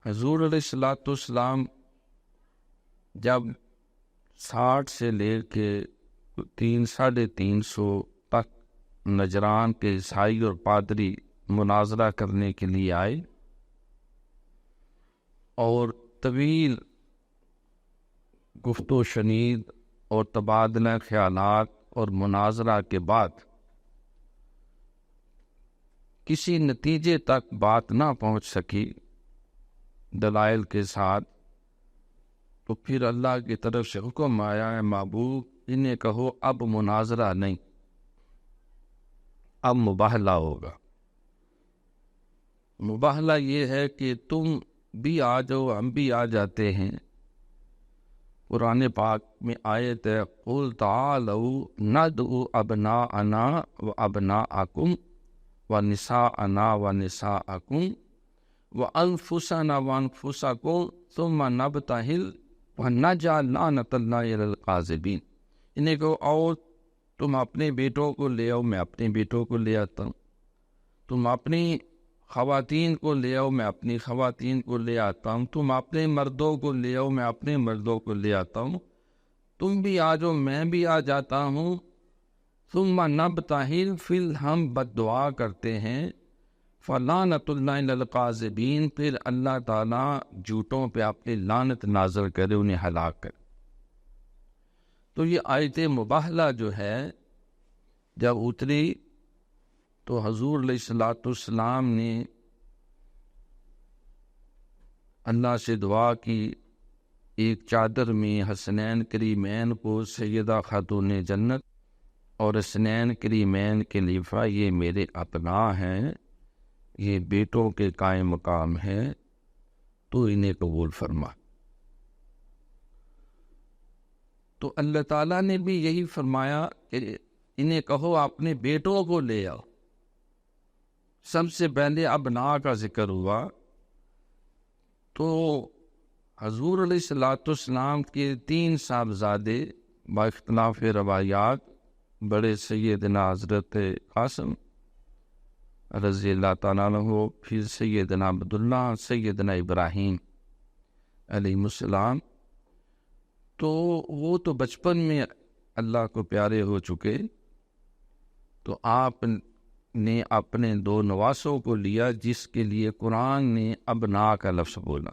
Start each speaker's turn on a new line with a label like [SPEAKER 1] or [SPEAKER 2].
[SPEAKER 1] حضور علیہ الصلوۃ والسلام جب 60 سے لے کے 300-350 تک نجران کے عیسائی اور پادری مناظرہ کرنے کے لیے آئے، اور طویل گفت و شنید اور تبادلہ خیالات اور مناظرہ کے بعد کسی نتیجے تک بات نہ پہنچ سکی دلائل کے ساتھ، تو پھر اللہ کی طرف سے حکم آیا ہے محبوب انہیں کہو اب مناظرہ نہیں، اب مباہلہ ہوگا۔ مباہلہ یہ ہے کہ تم بھی آ جاؤ، ہم بھی آ جاتے ہیں۔ قرآن پاک میں آیت ہے قُلْ تَعَالَوْا نَدْعُ أَبْنَاءَنَا وَأَبْنَاءَكُمْ وَنِسَاءَنَا وَنِسَاءَكُمْ وَأَنفُسَنَا وَأَنفُسَكُمْ ثُمَّ نَبْتَهِلْ وَنَجْعَلْ لَعْنَةَ اللَّهِ عَلَى الْكَاذِبِينَ۔ انہیں کہو آؤ تم اپنے بیٹوں کو لے آؤ، میں اپنے بیٹوں کو لے آتا ہوں، تم اپنی خواتین کو لے آؤ، میں اپنی خواتین کو لے آتا ہوں، تم اپنے مردوں کو لے آؤ، میں اپنے مردوں کو لے آتا ہوں، تم بھی آ جاؤ، میں بھی آ جاتا ہوں۔ ثم نبتہل، پھر ہم بد دعا کرتے ہیں، فلعنۃ اللہ علی الکاذبین، پھر اللہ تعالیٰ جھوٹوں پہ اپنی لعنت نازل کرے، انہیں ہلاک کرے۔ تو یہ آیت مباہلہ جو ہے جب اتری تو حضور علیہ الصلوۃ والسلام نے اللہ سے دعا کی، ایک چادر میں حسنین کریمین کو سیدہ خاتون جنت اور حسنین کریمین کے لفظ یہ میرے اپناء ہیں، یہ بیٹوں کے قائم مقام ہے، تو انہیں قبول فرما۔ تو اللہ تعالیٰ نے بھی یہی فرمایا کہ انہیں کہو اپنے بیٹوں کو لے آؤ۔ سب سے پہلے ابناء کا ذکر ہوا، تو حضور علیہ الصلوۃ والسلام کے 3 صاحبزادے با اختلاف روایات، بڑے سیدنا حضرت قاسم رضی اللہ تعالیٰ عنہ، پھر سیدنا عبداللہ، سیدنا ابراہیم علیہ السلام، تو وہ تو بچپن میں اللہ کو پیارے ہو چکے، تو آپ نے اپنے 2 نواسوں کو لیا، جس کے لیے قرآن نے ابناء کا لفظ بولا۔